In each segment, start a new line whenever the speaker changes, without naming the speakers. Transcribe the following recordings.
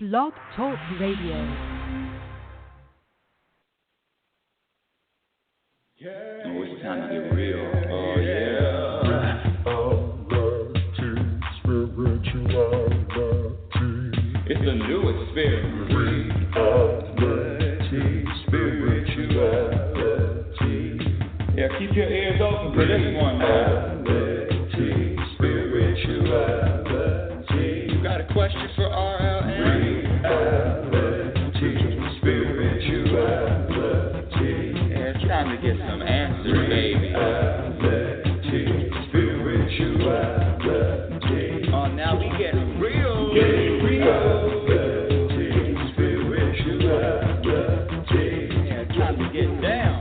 Blog Talk Radio.
Oh, it's time to get real. Oh, yeah. It's a new experience. Spirituality. Yeah, keep your ears open for this one. Spirituality. You got a question for RLN? Spirituality. Yeah, it's time to get some answers, baby. Spirituality. Oh, now we get real. Spirituality. Yeah, it's time to get down.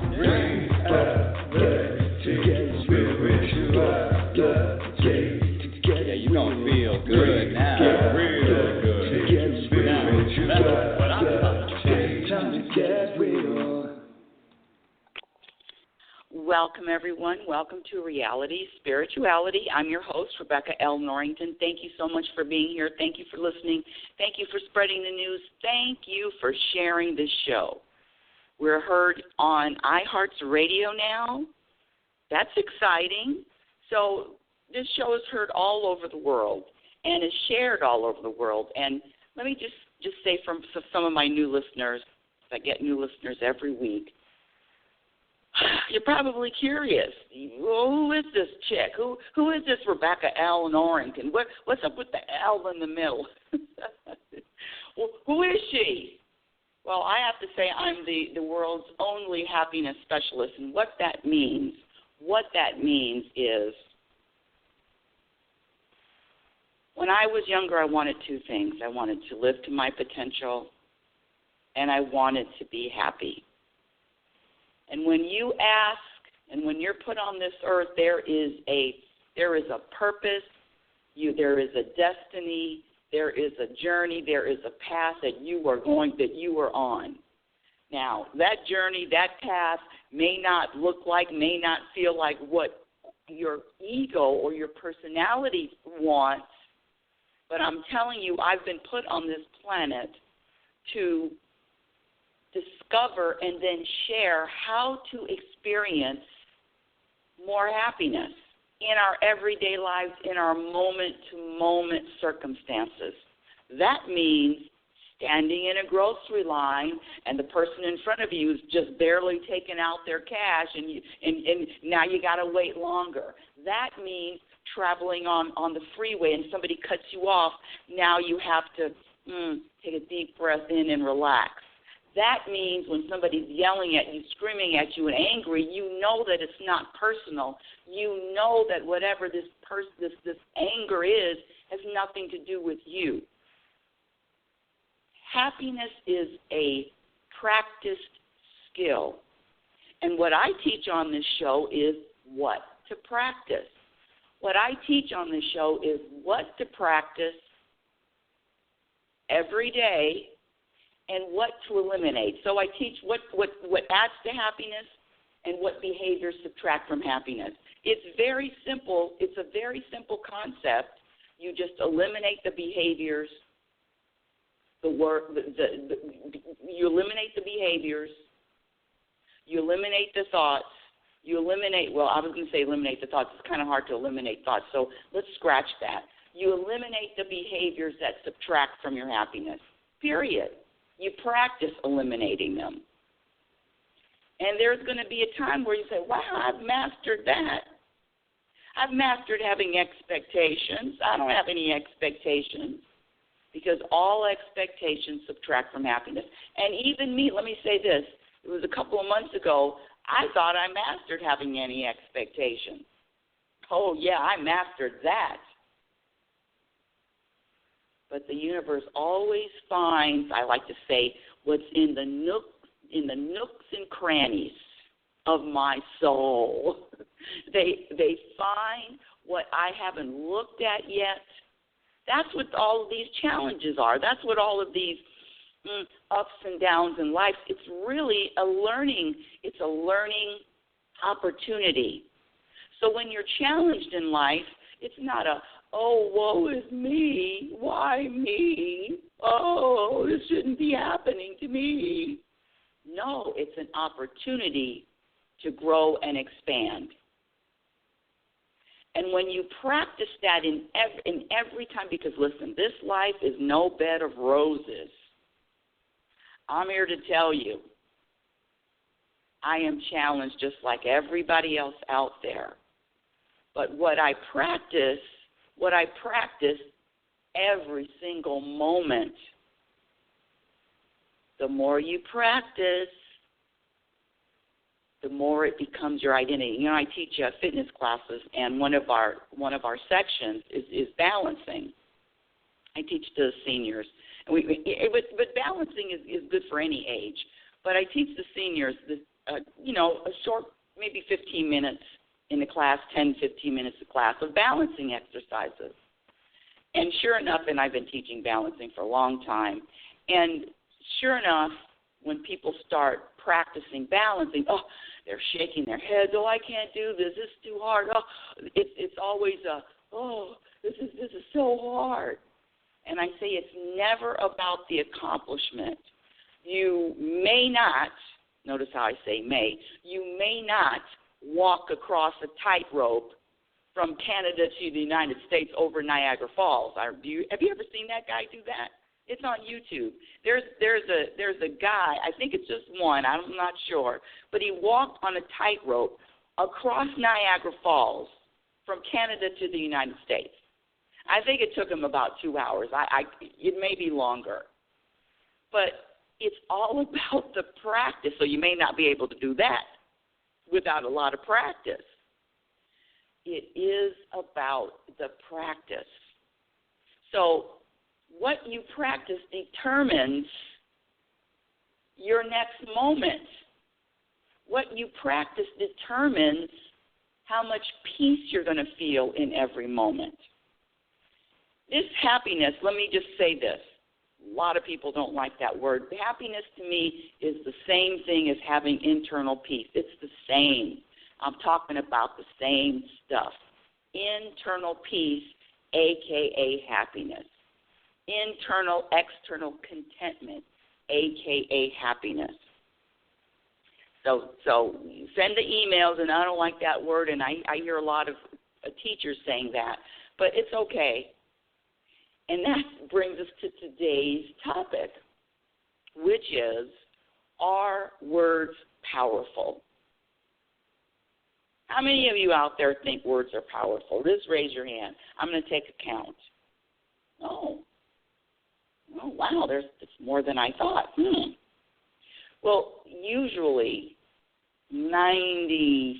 Yeah, you gonna feel good now. Real good. Now, that's what I'm talking about. Time to get real.
Welcome, everyone. Welcome to Reality Spirituality. I'm your host, Rebecca L. Norrington. Thank you so much for being here. Thank you for listening. Thank you for spreading the news. Thank you for sharing this show. We're heard on iHeartRadio now. That's exciting. So this show is heard all over the world and is shared all over the world. And let me just say from some of my new listeners, I get new listeners every week, you're probably curious. Well, who is this chick? Who is this Rebecca L. Norrington? What's up with the L in the middle? Well, who is she? Well, I have to say I'm the world's only happiness specialist. And what that means is when I was younger, I wanted two things. I wanted to live to my potential, and I wanted to be happy. And when you ask, and when you're put on this earth, there is a purpose, there is a destiny, there is a journey, there is a path that you are on. Now, that journey, that path may not look like, may not feel like what your ego or your personality wants, but I'm telling you, I've been put on this planet to discover and then share how to experience more happiness in our everyday lives, in our moment-to-moment circumstances. That means standing in a grocery line and the person in front of you is just barely taking out their cash and now you got to wait longer. That means traveling on the freeway and somebody cuts you off. Now you have to take a deep breath in and relax. That means when somebody's yelling at you, screaming at you, and angry, you know that it's not personal. You know that whatever this anger is has nothing to do with you. Happiness is a practiced skill. And what I teach on this show is what to practice. What I teach on this show is what to practice every day and what to eliminate. So I teach what adds to happiness and what behaviors subtract from happiness. It's very simple. It's a very simple concept. You just eliminate the behaviors. You eliminate the behaviors. You eliminate the thoughts. I was going to say eliminate the thoughts. It's kind of hard to eliminate thoughts, so let's scratch that. You eliminate the behaviors that subtract from your happiness, period. You practice eliminating them. And there's going to be a time where you say, wow, I've mastered that. I've mastered having expectations. I don't have any expectations because all expectations subtract from happiness. And even me, let me say this. It was a couple of months ago, I thought I mastered having any expectations. Oh, yeah, I mastered that. But the universe always finds, I like to say, what's in the nooks and crannies of my soul. They find what I haven't looked at yet. That's what all of these challenges are. That's what all of these ups and downs in life. It's really a learning opportunity. So when you're challenged in life, it's not a oh, woe is me. Why me? Oh, this shouldn't be happening to me. No, it's an opportunity to grow and expand. And when you practice that in every time, because listen, this life is no bed of roses. I'm here to tell you, I am challenged just like everybody else out there. But what I practice every single moment. The more you practice, the more it becomes your identity. You know, I teach fitness classes, and one of our sections is balancing. I teach the seniors, and but balancing is good for any age. But I teach the seniors this, a short, maybe 15 minutes in the class, 10, 15 minutes of class of balancing exercises. And sure enough, and I've been teaching balancing for a long time, and sure enough, when people start practicing balancing, oh, they're shaking their heads. Oh, I can't do this. This is too hard. Oh, it's always this is so hard. And I say it's never about the accomplishment. You may not, notice how I say may, you may not walk across a tightrope from Canada to the United States over Niagara Falls. Have you ever seen that guy do that? It's on YouTube. There's a guy, I think it's just one, I'm not sure, but he walked on a tightrope across Niagara Falls from Canada to the United States. I think it took him about 2 hours. It may be longer. But it's all about the practice, so you may not be able to do that without a lot of practice. It is about the practice. So what you practice determines your next moment. What you practice determines how much peace you're going to feel in every moment. This happiness, let me just say this. A lot of people don't like that word. Happiness to me is the same thing as having internal peace. It's the same. I'm talking about the same stuff. Internal peace, a.k.a. happiness. Internal, external contentment, a.k.a. happiness. So send the emails, and I don't like that word, and I hear a lot of teachers saying that, but it's okay. And that brings us to today's topic, which is, are words powerful? How many of you out there think words are powerful? Just raise your hand. I'm going to take a count. Oh, wow, it's more than I thought. Well, usually 95%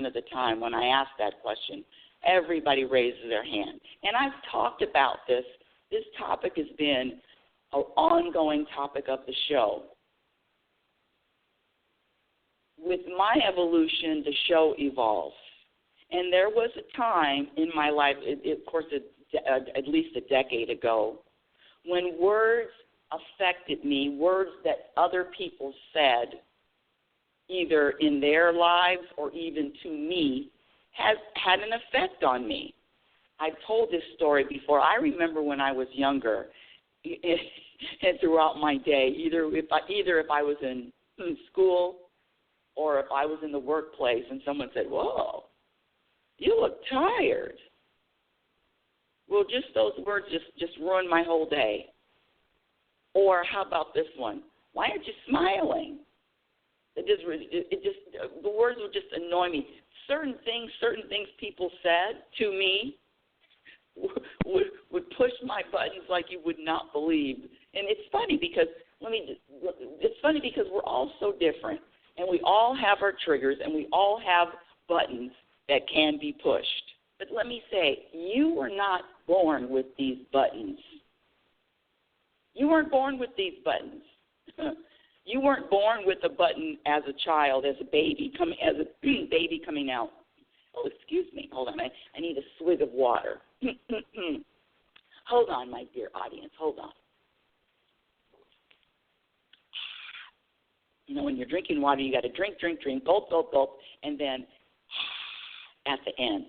of the time when I ask that question, everybody raises their hand. And I've talked about this. This topic has been an ongoing topic of the show. With my evolution, the show evolves. And there was a time in my life, of course, at least a decade ago, when words affected me, words that other people said, either in their lives or even to me, had an effect on me. I've told this story before. I remember when I was younger, and throughout my day, either if I was in school or if I was in the workplace, and someone said, "Whoa, you look tired." Well, just those words just ruined my whole day. Or how about this one? Why aren't you smiling? The words would just annoy me. Certain things people said to me would push my buttons like you would not believe. And it's funny because we're all so different, and we all have our triggers, and we all have buttons that can be pushed. But let me say, you were not born with these buttons. You weren't born with these buttons. You weren't born with a button as a child, as a baby coming out. Oh, excuse me. Hold on. I need a swig of water. Hold on, my dear audience. Hold on. You know, when you're drinking water, you got to drink, gulp, gulp, gulp, and then at the end.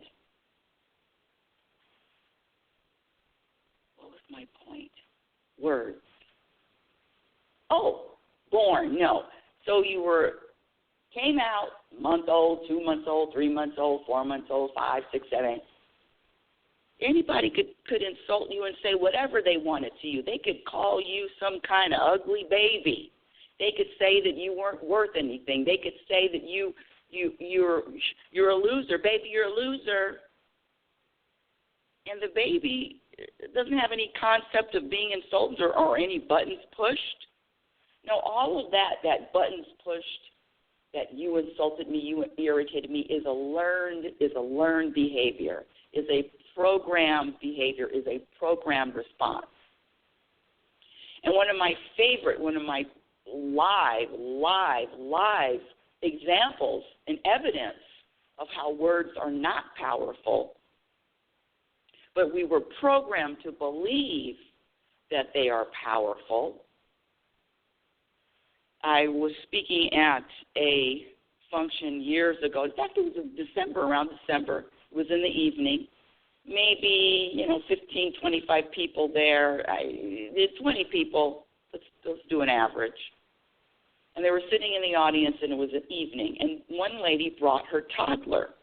words. Oh, born, no. So you came out month old, 2 months old, 3 months old, 4 months old, 5, 6, 7. Anybody could insult you and say whatever they wanted to you. They could call you some kind of ugly baby. They could say that you weren't worth anything. They could say that you're a loser, baby, you're a loser. And the baby doesn't have any concept of being insulted or any buttons pushed. No, all of that buttons pushed, that you insulted me, you irritated me, is a learned behavior, is a programmed behavior, is a programmed response. And one of my live examples and evidence of how words are not powerful, but we were programmed to believe that they are powerful. I was speaking at a function years ago. In fact, it was around December. It was in the evening. Maybe, 15, 25 people there. 20 people. Let's do an average. And they were sitting in the audience, and it was an evening. And one lady brought her toddler.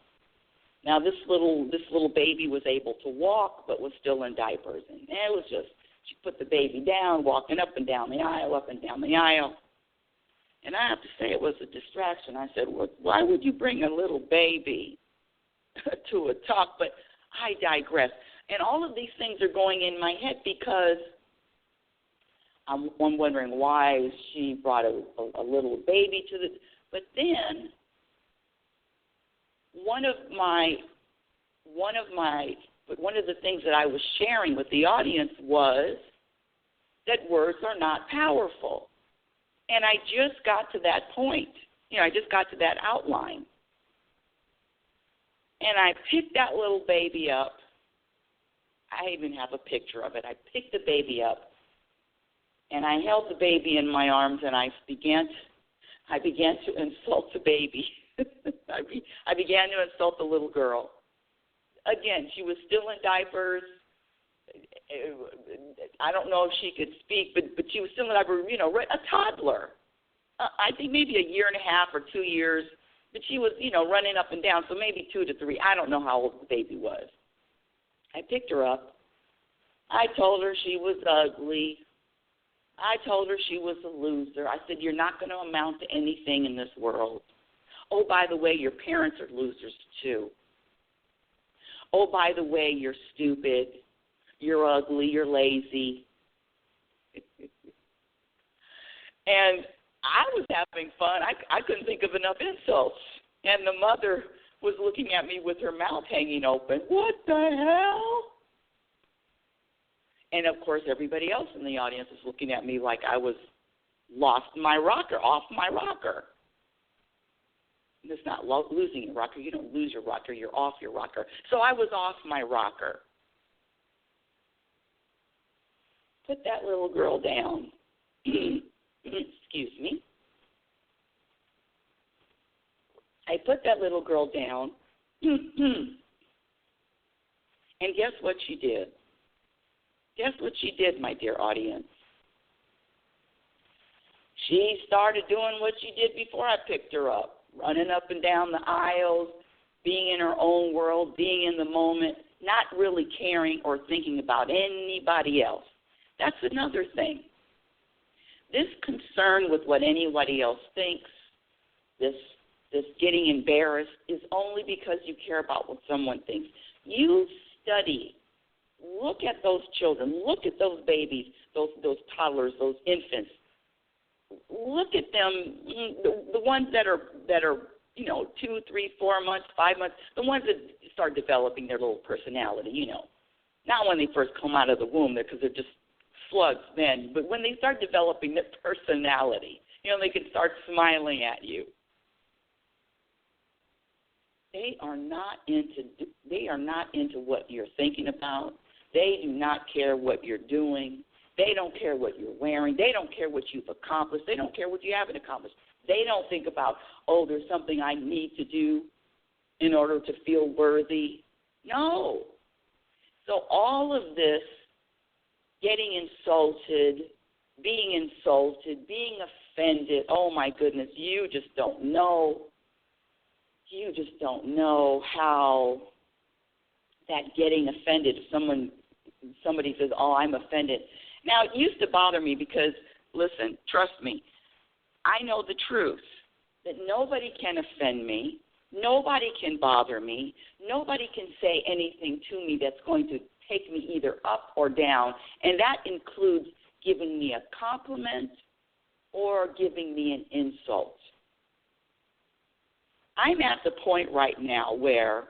Now, this little baby was able to walk, but was still in diapers. And it was just, she put the baby down, walking up and down the aisle, up and down the aisle. And I have to say it was a distraction. I said, well, why would you bring a little baby to a talk? But I digress. And all of these things are going in my head because I'm wondering why she brought a little baby to the. But then one of the things that I was sharing with the audience was that words are not powerful. And I just got to that point. I just got to that outline. And I picked that little baby up. I even have a picture of it. I picked the baby up, and I held the baby in my arms, and I began to insult the baby. I began to insult the little girl. Again, she was still in diapers. I don't know if she could speak, but she was still in diapers, a toddler. I think maybe a year and a half or 2 years, but she was, running up and down, so maybe 2 to 3. I don't know how old the baby was. I picked her up. I told her she was ugly. I told her she was a loser. I said, you're not going to amount to anything in this world. Oh, by the way, your parents are losers too. Oh, by the way, you're stupid. You're ugly. You're lazy. And I was having fun. I couldn't think of enough insults. And the mother was looking at me with her mouth hanging open. What the hell? And, of course, everybody else in the audience was looking at me like I was off my rocker. And it's not losing your rocker. You don't lose your rocker. You're off your rocker. So I was off my rocker. Put that little girl down. Excuse me. I put that little girl down. And guess what she did? Guess what she did, my dear audience? She started doing what she did before I picked her up, running up and down the aisles, being in her own world, being in the moment, not really caring or thinking about anybody else. That's another thing. This concern with what anybody else thinks, this getting embarrassed, is only because you care about what someone thinks. You study. Look at those children. Look at those babies, those toddlers, those infants. Look at them, the ones that are 2, 3, 4 months, 5 months, the ones that start developing their little personality, Not when they first come out of the womb, because they're just slugs then, but when they start developing their personality, they can start smiling at you. They are not into what you're thinking about. They do not care what you're doing. They don't care what you're wearing. They don't care what you've accomplished. They don't care what you haven't accomplished. They don't think about, there's something I need to do in order to feel worthy. No. So all of this getting insulted, being offended. Oh, my goodness, you just don't know. You just don't know how that getting offended, if somebody says, oh, I'm offended. Now, it used to bother me because, listen, trust me, I know the truth, that nobody can offend me, nobody can bother me, nobody can say anything to me that's going to take me either up or down, and that includes giving me a compliment or giving me an insult. I'm at the point right now where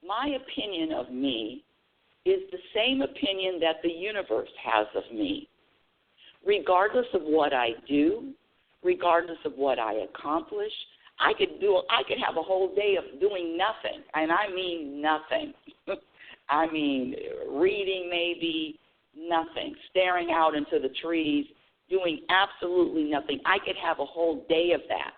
my opinion of me is the same opinion that the universe has of me. Regardless of what I do, regardless of what I accomplish, I could have a whole day of doing nothing, and I mean nothing. I mean reading maybe, nothing, staring out into the trees, doing absolutely nothing. I could have a whole day of that.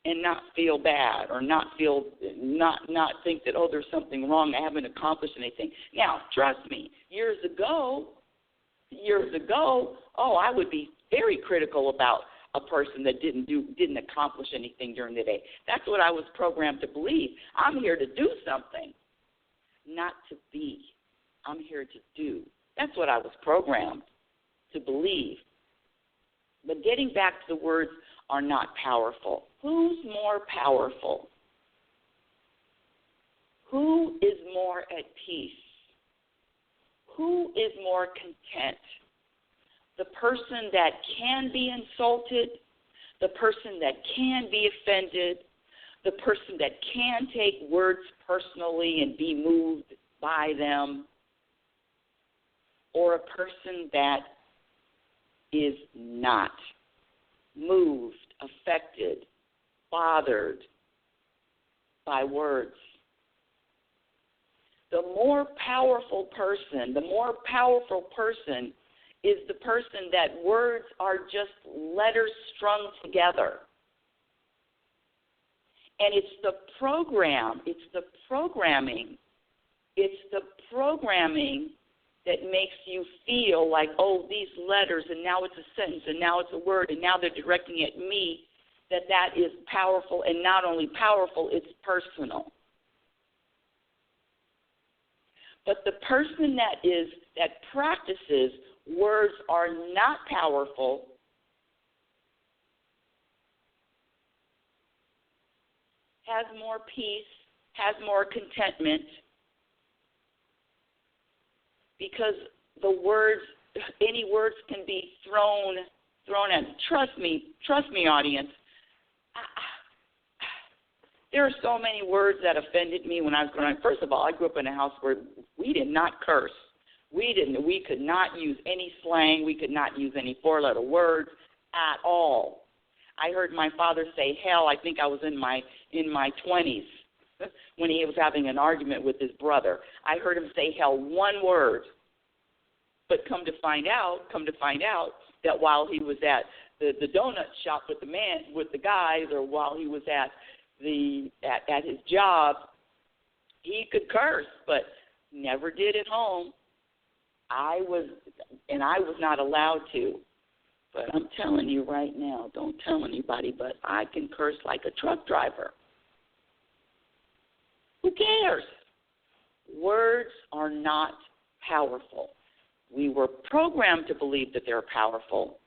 And not feel bad or not think that, oh, there's something wrong, I haven't accomplished anything. Now, trust me, years ago, oh, I would be very critical about a person that didn't accomplish anything during the day. That's what I was programmed to believe. I'm here to do something, not to be. I'm here to do. That's what I was programmed to believe. But getting back to the words are not powerful. Who's more powerful? Who is more at peace? Who is more content? The person that can be insulted, the person that can be offended, the person that can take words personally and be moved by them, or a person that is not moved, affected, bothered by words. The more powerful person is the person that words are just letters strung together. And it's the programming that makes you feel like, oh, these letters, and now it's a sentence, and now it's a word, and now they're directing at me, that is powerful, and not only powerful, it's personal. But the person that practices words are not powerful has more peace, has more contentment, because the words, any words can be thrown at. Trust me, audience. There are so many words that offended me when I was growing up. First of all, I grew up in a house where we did not curse. We could not use any slang. We could not use any four-letter words at all. I heard my father say hell. I think I was in my 20s when he was having an argument with his brother. I heard him say hell one word. But come to find out that while he was at the donut shop with the guys, or while he was at his job, he could curse, but never did at home. I was not allowed to. But I'm telling you right now, don't tell anybody, but I can curse like a truck driver. Who cares? Words are not powerful. We were programmed to believe that they're powerful,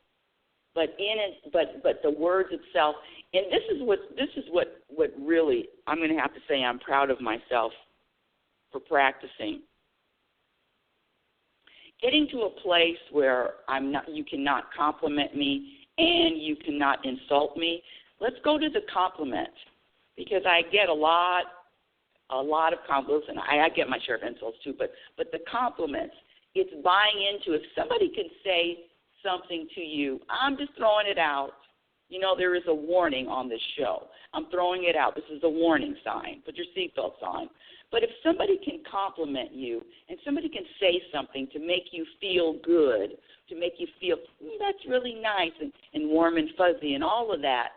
but the words itself, and this is what really, I'm going to have to say I'm proud of myself for practicing. Getting to a place where you cannot compliment me and you cannot insult me. Let's go to the compliment, because I get a lot of compliments, and I get my share of insults too. But the compliments, it's buying into. If somebody can say something to you, I'm just throwing it out. You know, there is a warning on this show. I'm throwing it out. This is a warning sign. Put your seatbelts on. But if somebody can compliment you and somebody can say something to make you feel good, to make you feel, that's really nice and warm and fuzzy and all of that,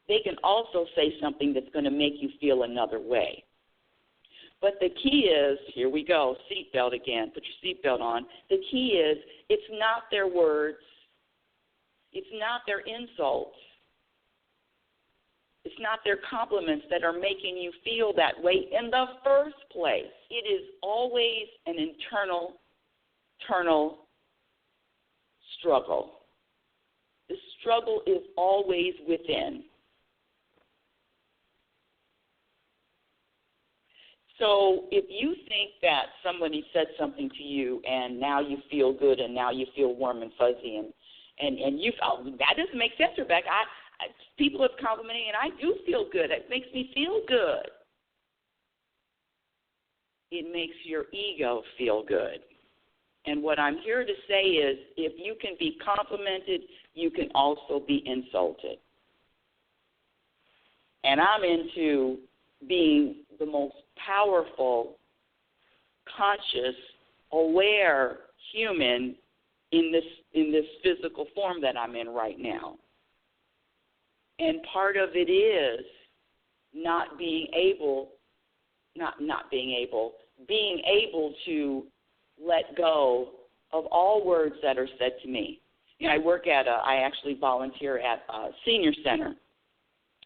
they can also say something that's going to make you feel another way. But the key is, here we go, seatbelt again. Put your seatbelt on. The key is, it's not their words. It's not their insults. It's not their compliments that are making you feel that way in the first place. It is always an internal struggle. The struggle is always within. So if you think that somebody said something to you and now you feel good and now you feel warm and fuzzy and you that doesn't make sense, Rebecca. People have complimented me and I do feel good. It makes me feel good. It makes your ego feel good. And what I'm here to say is if you can be complimented, you can also be insulted. And I'm into being the most powerful, conscious, aware human in this physical form that I'm in right now. And part of it is being able to let go of all words that are said to me. You know, I actually volunteer at a senior center.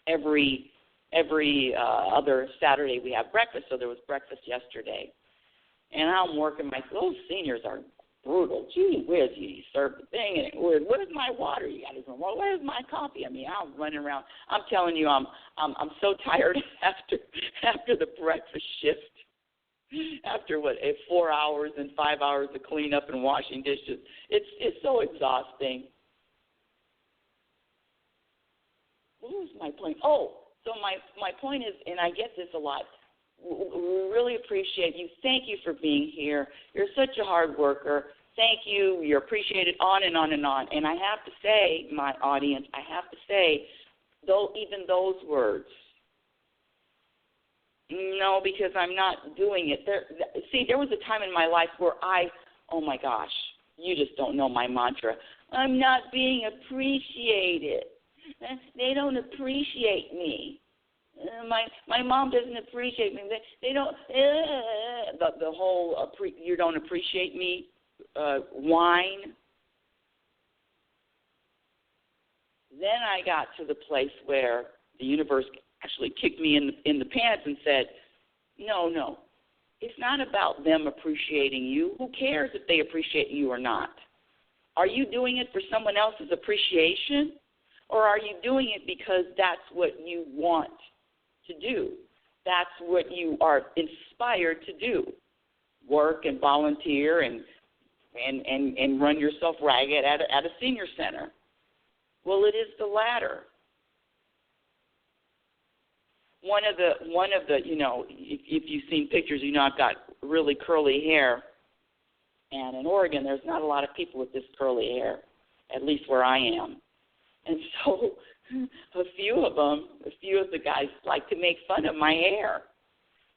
Every other Saturday we have breakfast, so there was breakfast yesterday. And I'm working those seniors are brutal. Gee whiz, you serve the thing, and where's my water? You got to go, well, where's my coffee? I mean, I'm running around. I'm telling you, I'm so tired after the breakfast shift. After 4 hours and 5 hours of cleanup and washing dishes, it's so exhausting. What was my point? Oh, so my point is, and I get this a lot. We really appreciate you. Thank you for being here. You're such a hard worker. Thank you. You're appreciated. On and on and on. And I have to say, my audience, though even those words. No, because I'm not doing it. There was a time in my life where oh my gosh, you just don't know my mantra. I'm not being appreciated. They don't appreciate me. My mom doesn't appreciate me. They don't. The whole you don't appreciate me whine. Then I got to the place where the universe actually kicked me in the pants and said, no, it's not about them appreciating you. Who cares if they appreciate you or not? Are you doing it for someone else's appreciation, or are you doing it because that's what you want to do? That's what you are inspired to do, work and volunteer and run yourself ragged at a senior center. Well, it is the latter. One of the, if you've seen pictures, I've got really curly hair. And in Oregon, there's not a lot of people with this curly hair, at least where I am. And so a few of the guys like to make fun of my hair.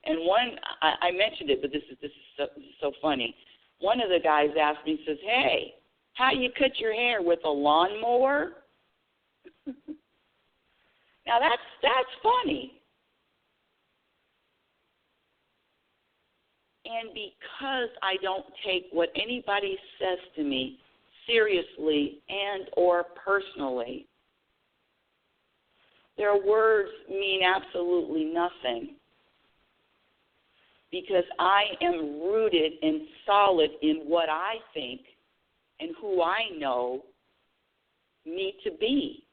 And one, I mentioned it, but this is so funny. One of the guys asked me, says, hey, how do you cut your hair, with a lawnmower? Now that's funny. And because I don't take what anybody says to me seriously and or personally, their words mean absolutely nothing. Because I am rooted and solid in what I think and who I know me to be.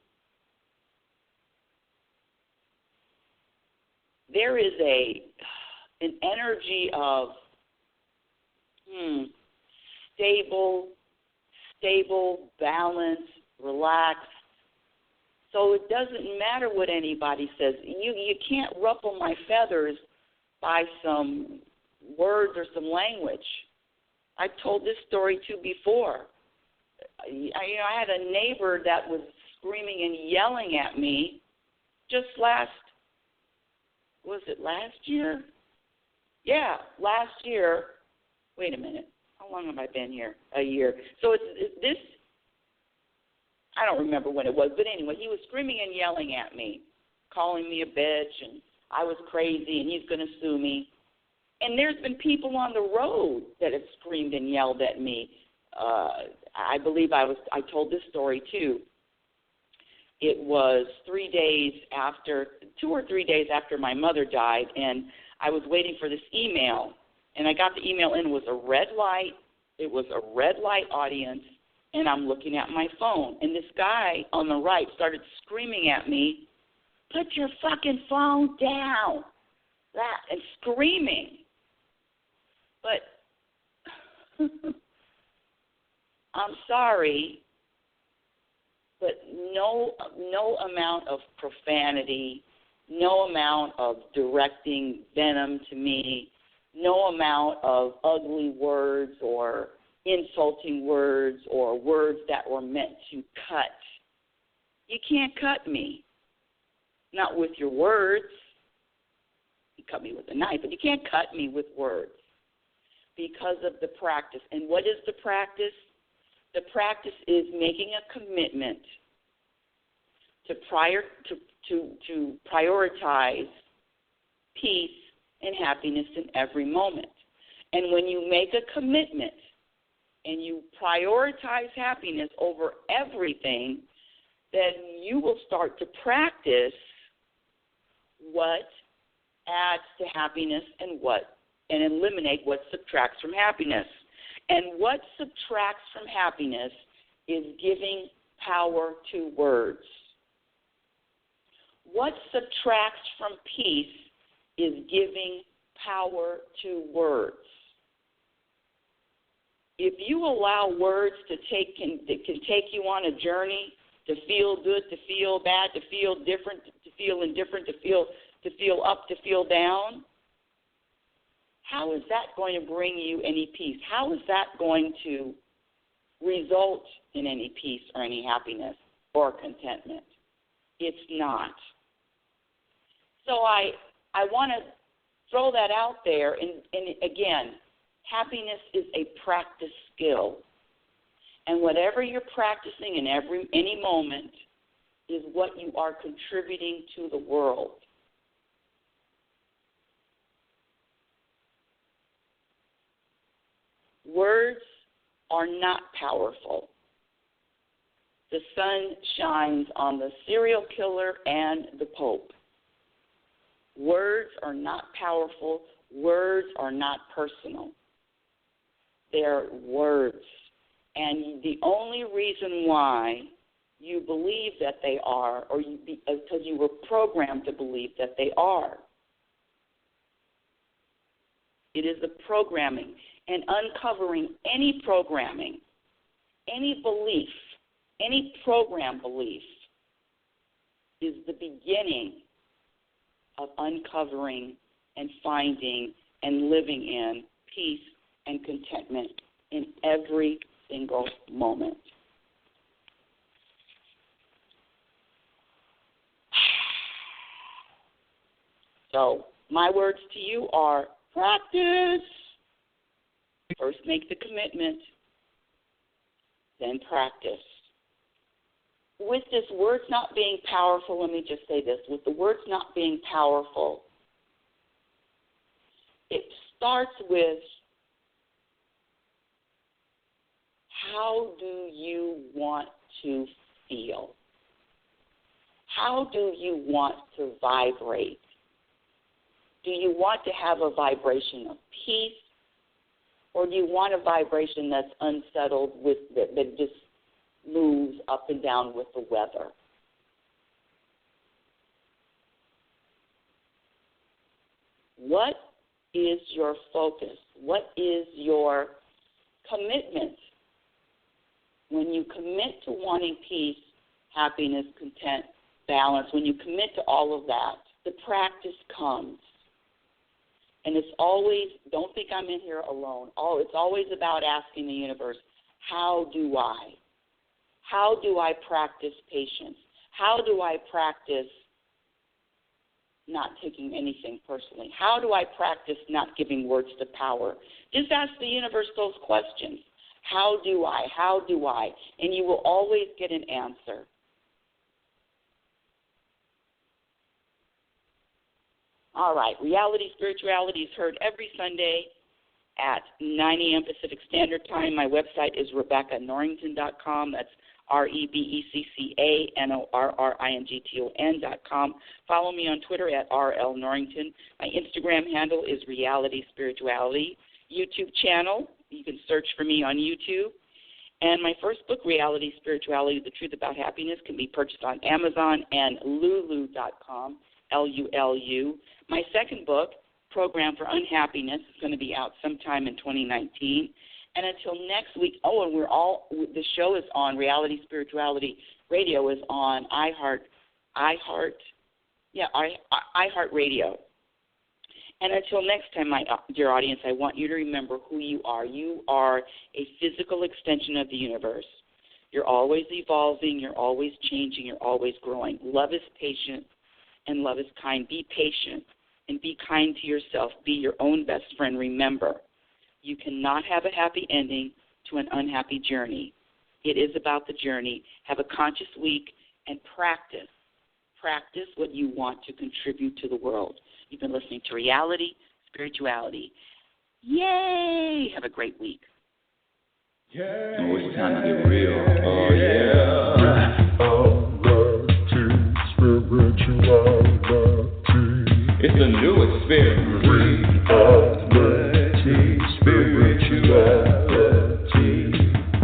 There is an energy of stable, balanced, relaxed. So it doesn't matter what anybody says. You can't ruffle my feathers by some words or some language. I've told this story too before. I had a neighbor that was screaming and yelling at me just last year? Yeah, last year. Wait a minute. How long have I been here? A year. So it's this, I don't remember when it was, but anyway, he was screaming and yelling at me, calling me a bitch, and I was crazy, and he's going to sue me. And there's been people on the road that have screamed and yelled at me. I believe I told this story too. It was 2 or 3 days after my mother died, and I was waiting for this email, and I got the email, and it was a red light. It was a red light audience, and I'm looking at my phone, and this guy on the right started screaming at me, "Put your fucking phone down," and screaming. But I'm sorry, but no amount of profanity, no amount of directing venom to me, no amount of ugly words or insulting words or words that were meant to cut. You can't cut me. Not with your words. You cut me with a knife, but you can't cut me with words because of the practice. And what is the practice? The practice is making a commitment to prioritize peace and happiness in every moment. And when you make a commitment and you prioritize happiness over everything, then you will start to practice what adds to happiness and eliminate what subtracts from happiness. And what subtracts from happiness is giving power to words. What subtracts from peace is giving power to words. If you allow words that can take you on a journey to feel good, to feel bad, to feel different, to feel indifferent, to feel up, to feel down, how is that going to bring you any peace? How is that going to result in any peace or any happiness or contentment? It's not. So I want to throw that out there. And again, happiness is a practice skill. And whatever you're practicing in any moment is what you are contributing to the world. Words are not powerful. The sun shines on the serial killer and the Pope. Words are not powerful. Words are not personal. They're words. And the only reason why you believe that they are, because you were programmed to believe that they are. It is the programming. And uncovering any programming, any belief, any program belief is the beginning of uncovering and finding and living in peace and contentment in every single moment. So my words to you are practice. First make the commitment, then practice. With this words not being powerful, let me just say this. With the words not being powerful, it starts with how do you want to feel? How do you want to vibrate? Do you want to have a vibration of peace? Or do you want a vibration that's unsettled, that just moves up and down with the weather? What is your focus? What is your commitment? When you commit to wanting peace, happiness, content, balance, when you commit to all of that, the practice comes. And it's always, don't think I'm in here alone. It's always about asking the universe, how do I? How do I practice patience? How do I practice not taking anything personally? How do I practice not giving words to power? Just ask the universe those questions. How do I? How do I? And you will always get an answer. All right, Reality Spirituality is heard every Sunday at 9 a.m. Pacific Standard Time. My website is RebeccaNorrington.com. That's RebeccaNorrington.com. Follow me on Twitter at RLNorrington. My Instagram handle is Reality Spirituality. YouTube channel, you can search for me on YouTube. And my first book, Reality Spirituality, The Truth About Happiness, can be purchased on Amazon and Lulu.com, Lulu. My second book, Program for Unhappiness, is going to be out sometime in 2019. And until next week, and the show is on Reality Spirituality Radio is on iHeartRadio. And until next time, my dear audience, I want you to remember who you are. You are a physical extension of the universe. You're always evolving. You're always changing. You're always growing. Love is patient and love is kind. Be patient and be kind to yourself. Be your own best friend. Remember, you cannot have a happy ending to an unhappy journey. It is about the journey. Have a conscious week and practice. Practice what you want to contribute to the world. You've been listening to Reality Spirituality. Yay! Have a great week.
Yeah. Oh, it's time to get real. Oh, yeah. It's the new experience. Reality Spirituality.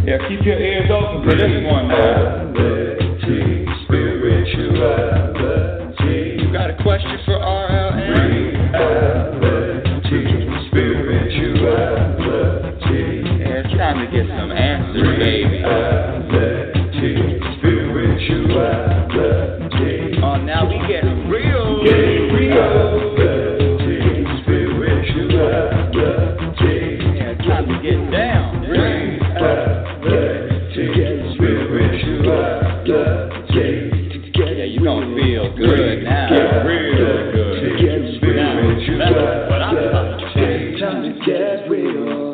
Yeah, keep your ears open for this one, man. Reality Spirituality. You got a question for RLN? Reality Spirituality. Yeah, it's time to get some answers, baby. Reality Spirituality. Oh, now we getting real. Getting real. Reality Spirituality. Yeah, it's time to get down. Reality Spirituality. Yeah, you gonna feel good now. Real good. Now, that's what I'm talking about. Time to get real.